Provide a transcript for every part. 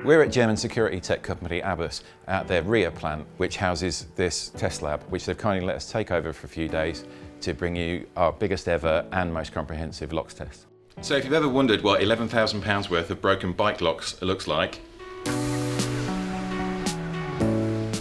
We're at German security tech company Abbas at their rear plant, which houses this test lab, which they've kindly let us take over for a few days to bring you our biggest ever and most comprehensive locks test. So if you've ever wondered what £11,000 worth of broken bike locks looks like,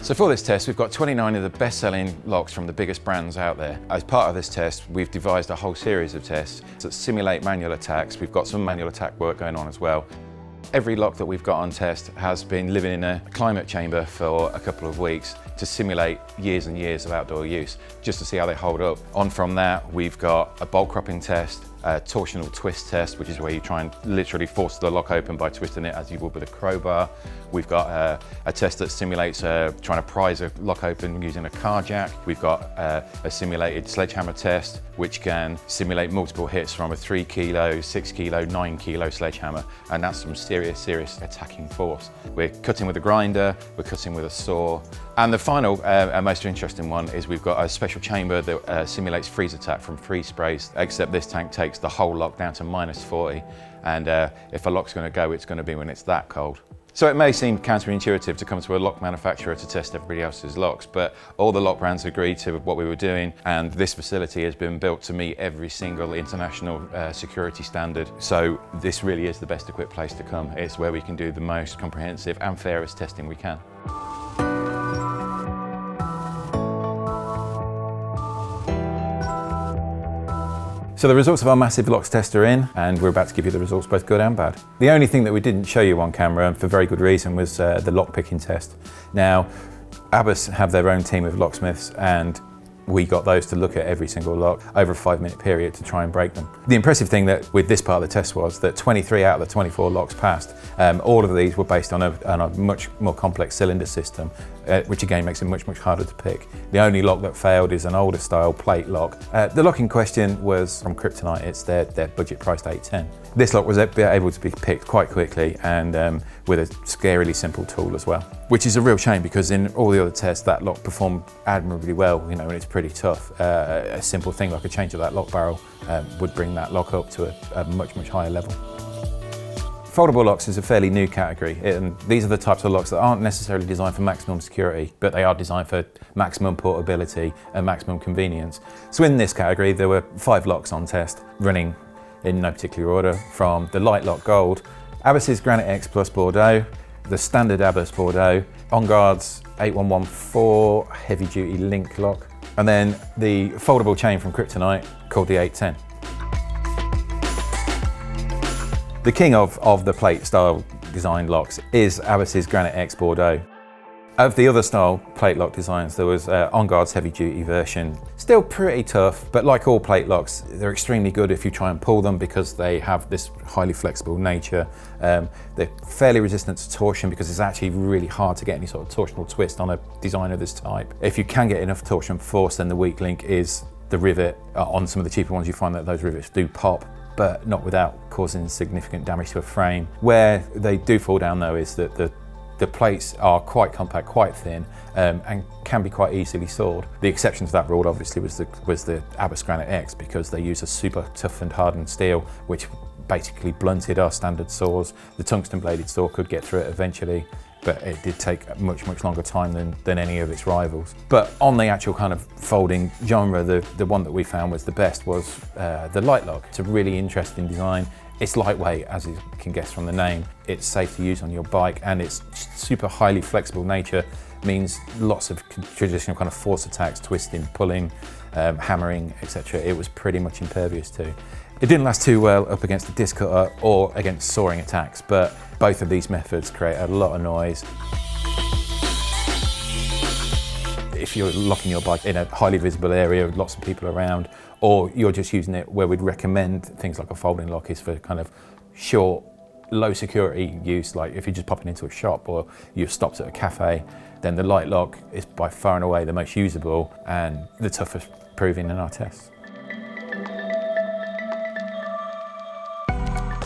so for this test, we've got 29 of the best-selling locks from the biggest brands out there. As part of this test, we've devised a whole series of tests that simulate manual attacks. We've got some manual attack work going on as well. Every lock that we've got on test has been living in a climate chamber for a couple of weeks to simulate years and years of outdoor use, just to see how they hold up. On from that, we've got a bolt cropping test, a torsional twist test, which is where you try and literally force the lock open by twisting it as you would with a crowbar. We've got a test that simulates trying to prise a lock open using a car jack. We've got a simulated sledgehammer test, which can simulate multiple hits from a 3 kilo, 6 kilo, 9 kilo sledgehammer, and that's some serious attacking force. We're cutting with a grinder, we're cutting with a saw, and the final and most interesting one is we've got a special chamber that simulates freeze attack from freeze sprays, except this tank takes the whole lock down to -40, and if a lock's going to go, it's going to be when it's that cold. So it may seem counterintuitive to come to a lock manufacturer to test everybody else's locks, but all the lock brands agreed to what we were doing, and this facility has been built to meet every single international security standard. So this really is the best equipped place to come. It's where we can do the most comprehensive and fairest testing we can. So the results of our massive locks test are in, and we're about to give you the results, both good and bad. The only thing that we didn't show you on camera, and for very good reason, was the lock picking test. Now, Abbas have their own team of locksmiths, and we got those to look at every single lock over a 5-minute period to try and break them. The impressive thing that with this part of the test was that 23 out of the 24 locks passed. All of these were based on a much more complex cylinder system, which again makes it much harder to pick. The only lock that failed is an older style plate lock. The lock in question was from Kryptonite. It's their budget priced 810. This lock was able to be picked quite quickly and with a scarily simple tool as well, which is a real shame because in all the other tests that lock performed admirably well, you know, and it's pretty tough. A simple thing like a change of that lock barrel would bring that lock up to a much higher level. Foldable locks is a fairly new category, and these are the types of locks that aren't necessarily designed for maximum security, but they are designed for maximum portability and maximum convenience. So in this category, there were 5 locks on test, running in no particular order, from the Light Lock Gold, Abbas's Granite X Plus Bordeaux, the standard Abbas Bordeaux, On Guard's 8114 heavy duty link lock, and then the foldable chain from Kryptonite called the 810. The king of the plate style designed locks is Abbas's Granite X Bordeaux. Of the other style plate lock designs, there was On Guard's heavy duty version. Still pretty tough, but like all plate locks, they're extremely good if you try and pull them because they have this highly flexible nature. They're fairly resistant to torsion because it's actually really hard to get any sort of torsional twist on a design of this type. If you can get enough torsion force, then the weak link is the rivet. On some of the cheaper ones, you find that those rivets do pop, but not without causing significant damage to a frame. Where they do fall down though is that the plates are quite compact, quite thin, and can be quite easily sawed. The exception to that rule obviously was the Abbas Granite X, because they use a super tough and hardened steel, which basically blunted our standard saws. The tungsten bladed saw could get through it eventually, but it did take a much longer time than any of its rivals. But on the actual kind of folding genre, the one that we found was the best was the Light Lock. It's a really interesting design. It's lightweight, as you can guess from the name. It's safe to use on your bike, and its super highly flexible nature means lots of traditional kind of force attacks, twisting, pulling, hammering, etc. It was pretty much impervious to. It didn't last too well up against the disc cutter or against sawing attacks, but both of these methods create a lot of noise. If you're locking your bike in a highly visible area with lots of people around, or you're just using it where we'd recommend things like a folding lock is for kind of short, low security use, like if you're just popping into a shop or you've stopped at a cafe, then the Light Lock is by far and away the most usable and the toughest proving in our tests.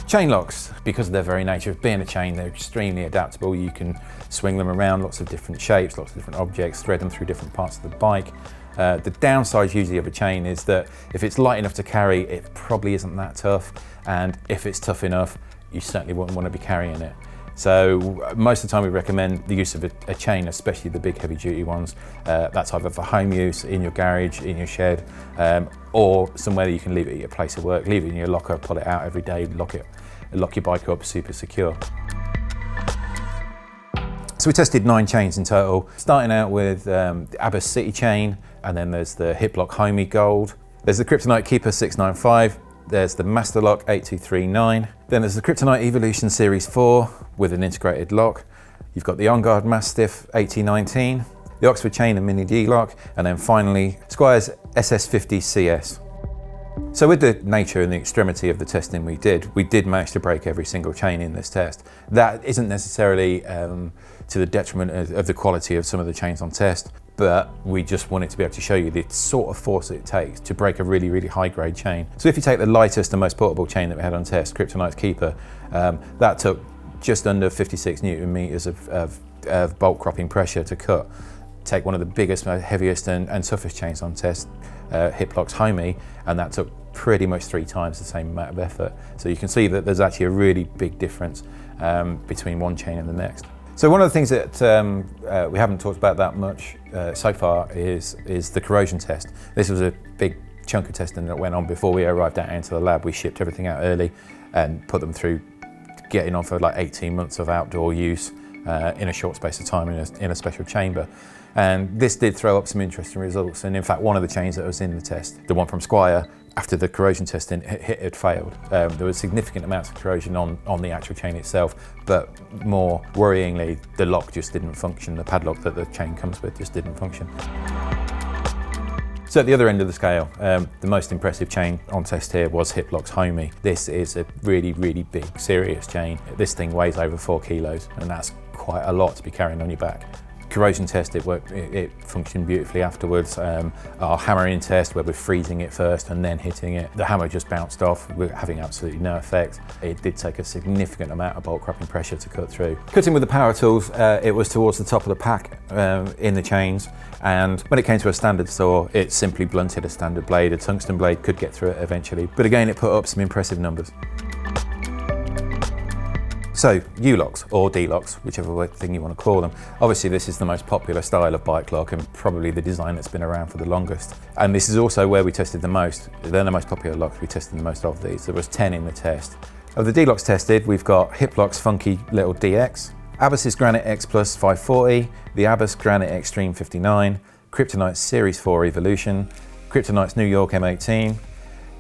Chain locks, because of their very nature of being a chain, they're extremely adaptable. You can swing them around lots of different shapes, lots of different objects, thread them through different parts of the bike. The downside usually of a chain is that if it's light enough to carry, it probably isn't that tough, and if it's tough enough, you certainly wouldn't want to be carrying it. So most of the time we recommend the use of a chain, especially the big heavy duty ones. That's either for home use, in your garage, in your shed, or somewhere that you can leave it at your place of work. Leave it in your locker, pull it out every day, lock your bike up super secure. So we tested 9 chains in total, starting out with the Abbas City chain, and then there's the Hiplock Homey Gold. There's the Kryptonite Keeper 695. There's the Masterlock 8239. Then there's the Kryptonite Evolution Series 4 with an integrated lock. You've got the On Guard Mastiff 8019, the Oxford Chain and Mini D-Lock, and then finally Squire's SS50 CS. So with the nature and the extremity of the testing we did manage to break every single chain in this test. That isn't necessarily to the detriment of the quality of some of the chains on test, but we just wanted to be able to show you the sort of force it takes to break a really, really high grade chain. So if you take the lightest and most portable chain that we had on test, Kryptonite's Keeper, that took just under 56 Newton meters of bolt cropping pressure to cut. Take one of the biggest, heaviest and toughest chains on test, Hiplock's Homey, and that took pretty much 3 times the same amount of effort. So you can see that there's actually a really big difference between one chain and the next. So one of the things that we haven't talked about that much so far is the corrosion test. This was a big chunk of testing that went on before we arrived out into the lab. We shipped everything out early and put them through getting on for like 18 months of outdoor use in a short space of time in a special chamber. And this did throw up some interesting results. And in fact, one of the chains that was in the test, the one from Squire, after the corrosion testing, it had failed. There was significant amounts of corrosion on the actual chain itself, but more worryingly, the lock just didn't function. The padlock that the chain comes with just didn't function. So at the other end of the scale, the most impressive chain on test here was Hiplock's Homey. This is a really, really big, serious chain. This thing weighs over 4 kilos, and that's quite a lot to be carrying on your back. Corrosion test, it functioned beautifully afterwards. Our hammering test, where we're freezing it first and then hitting it, the hammer just bounced off, we're having absolutely no effect. It did take a significant amount of bolt cropping pressure to cut through. Cutting with the power tools, it was towards the top of the pack in the chains, and when it came to a standard saw, it simply blunted a standard blade. A tungsten blade could get through it eventually, but again, it put up some impressive numbers. So U-locks or D-locks, whichever thing you want to call them. Obviously this is the most popular style of bike lock and probably the design that's been around for the longest. And this is also where we tested the most. They're the most popular locks, we tested the most of these. There was 10 in the test. Of the D-locks tested, we've got Hiplock's funky little DX, Abbas's Granite X Plus 540, the Abbas Granite Extreme 59, Kryptonite's Series 4 Evolution, Kryptonite's New York M18,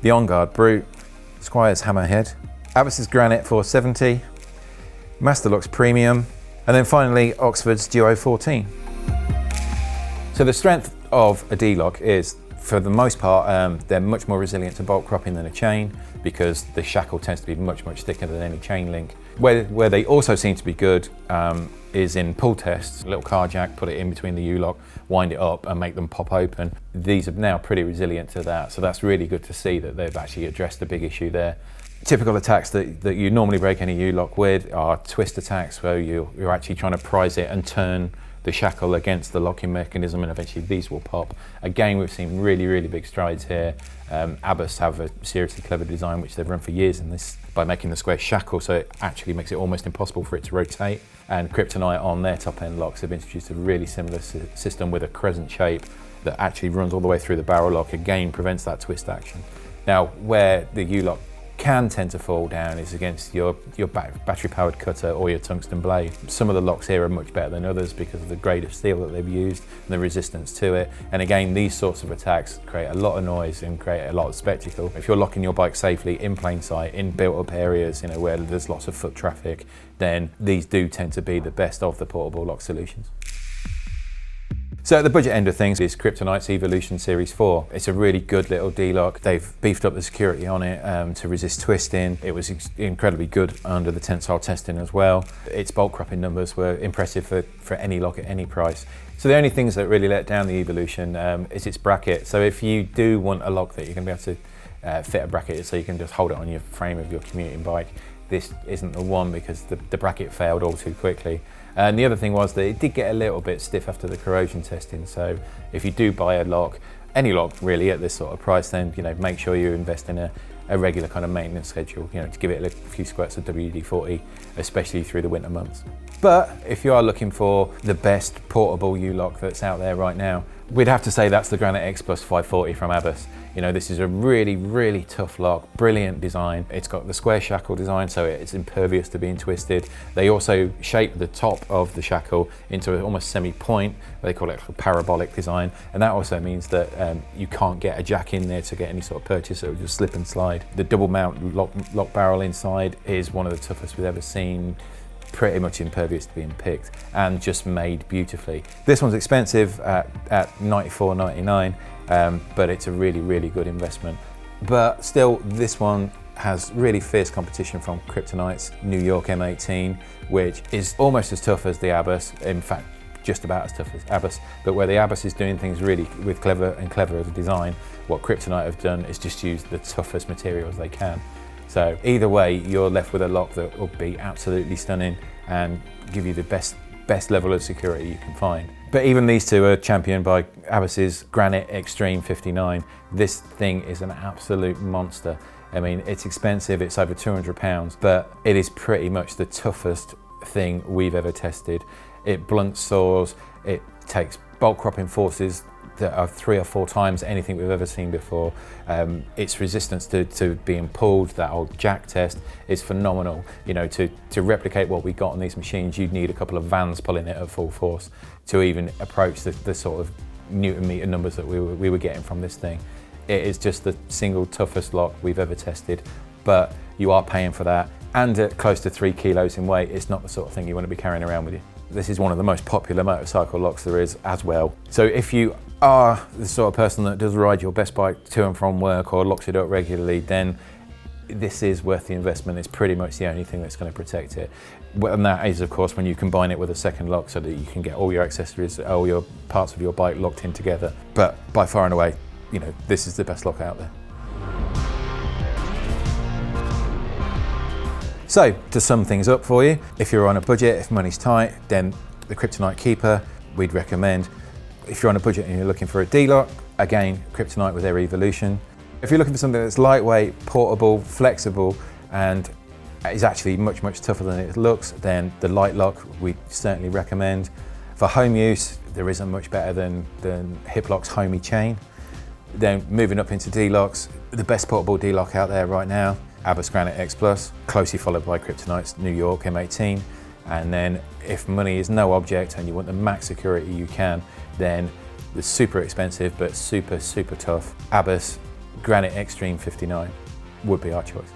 the On Guard Brute, Squire's Hammerhead, Abbas's Granite 470, Masterlock's Premium, and then finally Oxford's Duo 14. So the strength of a D-lock is, for the most part, they're much more resilient to bolt cropping than a chain because the shackle tends to be much, much thicker than any chain link. Where they also seem to be good is in pull tests. A little car jack, put it in between the U-lock, wind it up and make them pop open. These are now pretty resilient to that, so that's really good to see that they've actually addressed the big issue there. Typical attacks that you normally break any U-lock with are twist attacks, where you're actually trying to prise it and turn the shackle against the locking mechanism, and eventually these will pop. Again, we've seen really, really big strides here. Abbas have a seriously clever design which they've run for years in this by making the square shackle, so it actually makes it almost impossible for it to rotate. And Kryptonite on their top end locks have introduced a really similar system with a crescent shape that actually runs all the way through the barrel lock, again prevents that twist action. Now, where the U-lock can tend to fall down is against your battery-powered cutter or your tungsten blade. Some of the locks here are much better than others because of the grade of steel that they've used and the resistance to it. And again, these sorts of attacks create a lot of noise and create a lot of spectacle. If you're locking your bike safely in plain sight, in built-up areas, where there's lots of foot traffic, then these do tend to be the best of the portable lock solutions. So at the budget end of things is Kryptonite's Evolution Series 4. It's a really good little D-lock. They've beefed up the security on it to resist twisting. It was incredibly good under the tensile testing as well. Its bolt cropping numbers were impressive for any lock at any price. So the only things that really let down the Evolution is its bracket. So if you do want a lock that you're going to be able to fit a bracket so you can just hold it on your frame of your commuting bike, this isn't the one because the bracket failed all too quickly. And the other thing was that it did get a little bit stiff after the corrosion testing. So if you do buy a lock, any lock really at this sort of price, then make sure you invest in a regular kind of maintenance schedule, you know, to give it a few squirts of WD-40, especially through the winter months. But if you are looking for the best portable U-lock that's out there right now, we'd have to say that's the Granite X Plus 540 from Abbas. You know, this is a really, really tough lock, brilliant design. It's got the square shackle design, so it's impervious to being twisted. They also shape the top of the shackle into an almost semi-point, they call it a parabolic design, and that also means that you can't get a jack in there to get any sort of purchase, it will just slip and slide. The double mount lock barrel inside is one of the toughest we've ever seen, pretty much impervious to being picked, and just made beautifully. This one's expensive at $94.99, but it's a really, really good investment. But still, this one has really fierce competition from Kryptonite's New York M18, which is almost as tough as the Abbas, in fact, just about as tough as Abbas, but where the Abbas is doing things really with clever as a design, what Kryptonite have done is just use the toughest materials they can. So either way, you're left with a lock that will be absolutely stunning and give you the best level of security you can find. But even these two are championed by Abbas's Granite Extreme 59. This thing is an absolute monster. I mean, it's expensive, it's over £200, but it is pretty much the toughest thing we've ever tested. It blunts saws, it takes bolt cropping forces that are 3 or 4 times anything we've ever seen before. Its resistance to being pulled, that old jack test, is phenomenal. You know, to replicate what we got on these machines, you'd need a couple of vans pulling it at full force to even approach the sort of Newton meter numbers that we were getting from this thing. It is just the single toughest lock we've ever tested, but you are paying for that, and at close to 3 kilos in weight, it's not the sort of thing you want to be carrying around with you. This is one of the most popular motorcycle locks there is as well. So if you are the sort of person that does ride your best bike to and from work or locks it up regularly, then this is worth the investment. It's pretty much the only thing that's going to protect it. And that is, of course, when you combine it with a second lock so that you can get all your accessories, all your parts of your bike locked in together. But by far and away, you know, this is the best lock out there. So, to sum things up for you, if you're on a budget, if money's tight, then the Kryptonite Keeper, we'd recommend. If you're on a budget and you're looking for a D-lock, again, Kryptonite with their Evolution. If you're looking for something that's lightweight, portable, flexible, and is actually much, much tougher than it looks, then the Light Lock we certainly recommend. For home use, there isn't much better than Hiplock's Homey Chain. Then moving up into D-locks, the best portable D-lock out there right now, Abbas Granite X Plus, closely followed by Kryptonite's New York M18. And then if money is no object and you want the max security you can, then the super expensive but super, super tough Abbas Granite Extreme 59 would be our choice.